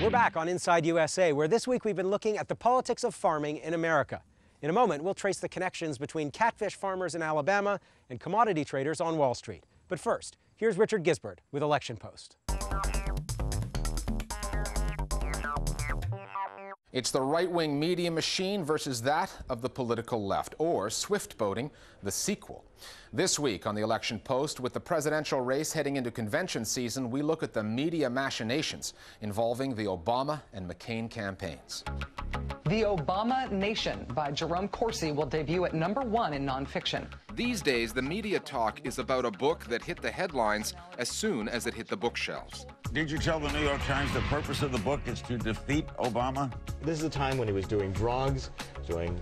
We're back on Inside USA, where this week we've been looking at the politics of farming in America. In a moment, we'll trace the connections between catfish farmers in Alabama and commodity traders on Wall Street. But first, here's Richard Gisbert with Election Post. It's the right-wing media machine versus that of the political left, or swift boating, the sequel. This week on the Election Post, with the presidential race heading into convention season, we look at the media machinations involving the Obama and McCain campaigns. The Obama Nation by Jerome Corsi will debut at #1 in nonfiction. These days, the media talk is about a book that hit the headlines as soon as it hit the bookshelves. Did you tell the New York Times the purpose of the book is to defeat Obama? This is a time when he was doing drugs, doing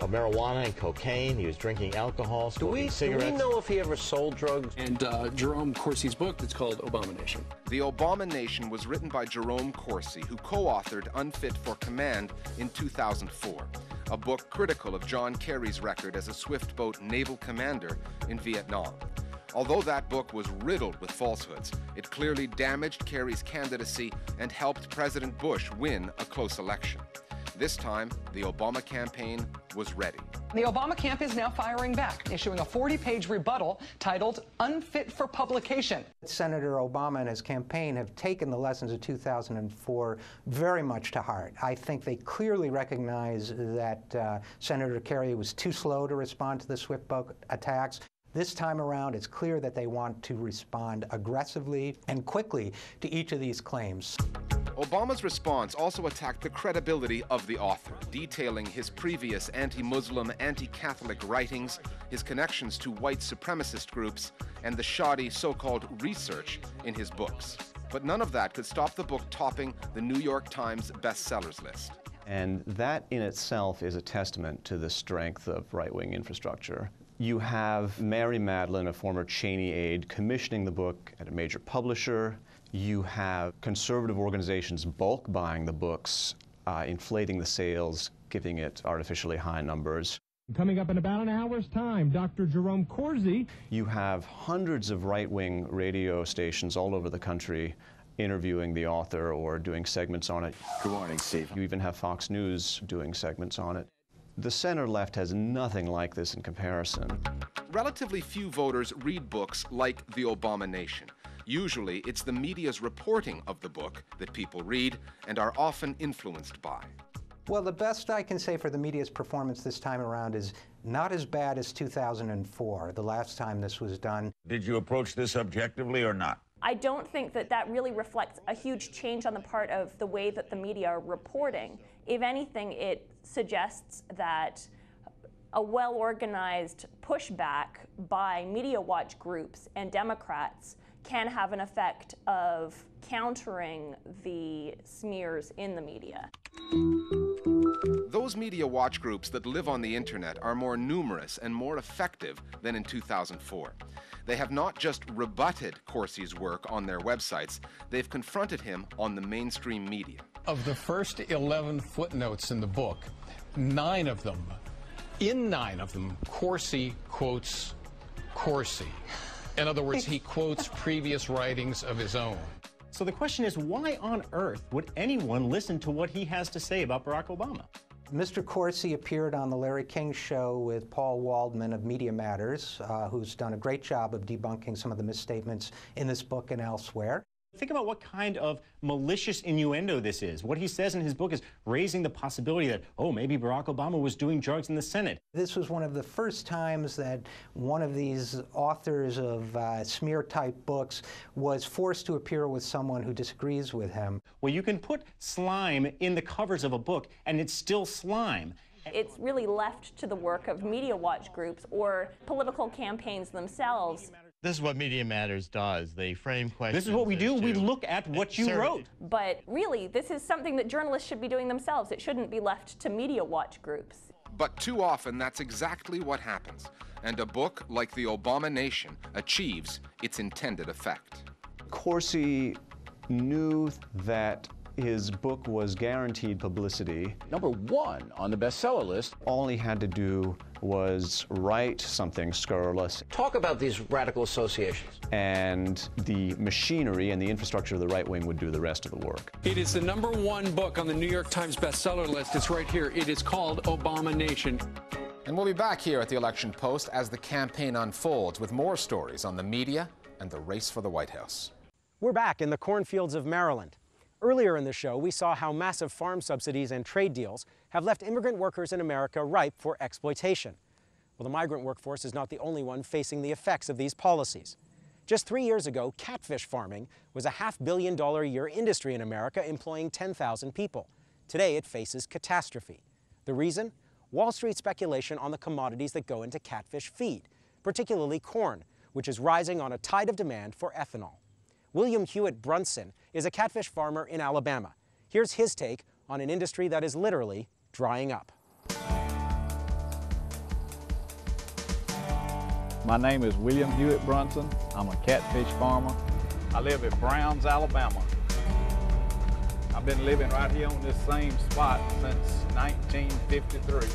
marijuana and cocaine. He was drinking alcohol, smoking cigarettes. Do we know if he ever sold drugs? And Jerome Corsi's book that's called Obama Nation. The Obama Nation was written by Jerome Corsi, who co-authored Unfit for Command in 2004, a book critical of John Kerry's record as a swift-boat naval commander in Vietnam. Although that book was riddled with falsehoods, it clearly damaged Kerry's candidacy and helped President Bush win a close election. This time, the Obama campaign was ready. The Obama camp is now firing back, issuing a 40-page rebuttal titled Unfit for Publication. Senator Obama and his campaign have taken the lessons of 2004 very much to heart. I think they clearly recognize that Senator Kerry was too slow to respond to the swift boat attacks. This time around, it's clear that they want to respond aggressively and quickly to each of these claims. Obama's response also attacked the credibility of the author, detailing his previous anti-Muslim, anti-Catholic writings, his connections to white supremacist groups, and the shoddy so-called research in his books. But none of that could stop the book topping the New York Times bestsellers list. And that in itself is a testament to the strength of right-wing infrastructure. You have Mary Madeline, a former Cheney aide, commissioning the book at a major publisher. You have conservative organizations bulk buying the books, inflating the sales, giving it artificially high numbers. Coming up in about an hour's time, Dr. Jerome Corsi. You have hundreds of right-wing radio stations all over the country interviewing the author or doing segments on it. Good morning, Steve. You even have Fox News doing segments on it. The center left has nothing like this in comparison. Relatively few voters read books like The Obama Nation. Usually, it's the media's reporting of the book that people read and are often influenced by. Well, the best I can say for the media's performance this time around is not as bad as 2004, the last time this was done. Did you approach this objectively or not? I don't think that that really reflects a huge change on the part of the way that the media are reporting. If anything, it suggests that a well-organized pushback by media watch groups and Democrats can have an effect of countering the smears in the media. Those media watch groups that live on the internet are more numerous and more effective than in 2004. They have not just rebutted Corsi's work on their websites, they've confronted him on the mainstream media. Of the first 11 footnotes in the book, 9 of them, Corsi quotes Corsi. In other words, he quotes previous writings of his own. So the question is, why on earth would anyone listen to what he has to say about Barack Obama? Mr. Corsi appeared on the Larry King Show with Paul Waldman of Media Matters, who's done a great job of debunking some of the misstatements in this book and elsewhere. Think about what kind of malicious innuendo this is. What he says in his book is raising the possibility that, oh, maybe Barack Obama was doing drugs in the Senate. This was one of the first times that one of these authors of smear-type books was forced to appear with someone who disagrees with him. Well, you can put slime in the covers of a book, and it's still slime. It's really left to the work of media watch groups or political campaigns themselves. This is what Media Matters does. They frame questions. This is what we do. We look at what you wrote. But really, this is something that journalists should be doing themselves. It shouldn't be left to media watch groups. But too often, that's exactly what happens. And a book like The Obama Nation achieves its intended effect. Corsi knew that His book was guaranteed publicity. #1 on the bestseller list. All he had to do was write something scurrilous. Talk about these radical associations. And the machinery and the infrastructure of the right wing would do the rest of the work. It is the #1 book on the New York Times bestseller list. It's right here. It is called Obamanation. And we'll be back here at the Election Post as the campaign unfolds with more stories on the media and the race for the White House. We're back in the cornfields of Maryland. Earlier in the show, we saw how massive farm subsidies and trade deals have left immigrant workers in America ripe for exploitation. Well, the migrant workforce is not the only one facing the effects of these policies. Just 3 years ago, catfish farming was a $500 million a year industry in America, employing 10,000 people. Today, it faces catastrophe. The reason? Wall Street speculation on the commodities that go into catfish feed, particularly corn, which is rising on a tide of demand for ethanol. William Hewitt Brunson is a catfish farmer in Alabama. Here's his take on an industry that is literally drying up. My name is William Hewitt Brunson. I'm a catfish farmer. I live at Browns, Alabama. I've been living right here on this same spot since 1953.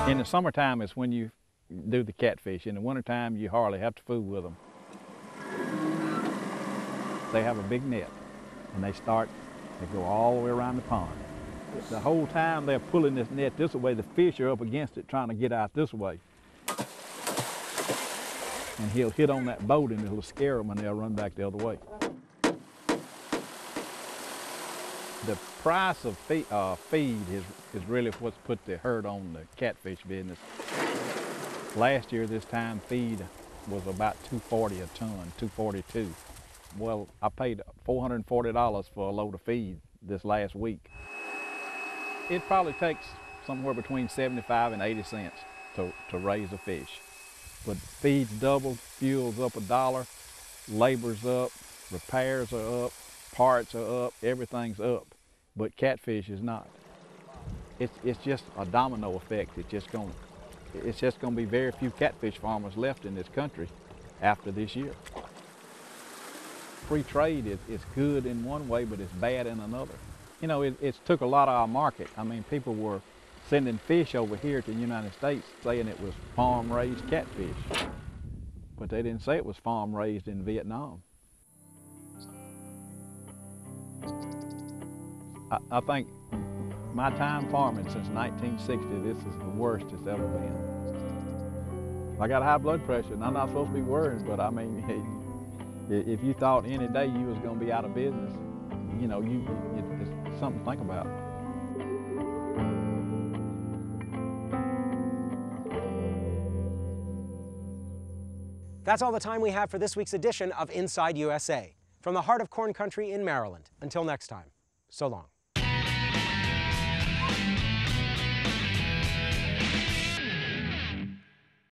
In the summertime is when you do the catfish. In the wintertime, you hardly have to fool with them. They have a big net, and they go all the way around the pond. The whole time they're pulling this net this way, the fish are up against it trying to get out this way. And he'll hit on that boat and it'll scare them and they'll run back the other way. The price of feed is really what's put the hurt on the catfish business. Last year this time feed was about $240 a ton, $242. Well, I paid $440 for a load of feed this last week. It probably takes somewhere between 75 and 80 cents to raise a fish. But feed's doubled, fuel's up $1, labor's up, repairs are up, parts are up, everything's up. But catfish is not. It's just a domino effect. It's just going to be very few catfish farmers left in this country after this year. Free trade is good in one way, but it's bad in another. You know, it's took a lot of our market. I mean, people were sending fish over here to the United States saying it was farm-raised catfish. But they didn't say it was farm-raised in Vietnam. I think my time farming since 1960, this is the worst it's ever been. I got high blood pressure, and I'm not supposed to be worried, but I mean, if you thought any day you was going to be out of business, you know, it's something to think about. That's all the time we have for this week's edition of Inside USA. From the heart of corn country in Maryland. Until next time, so long.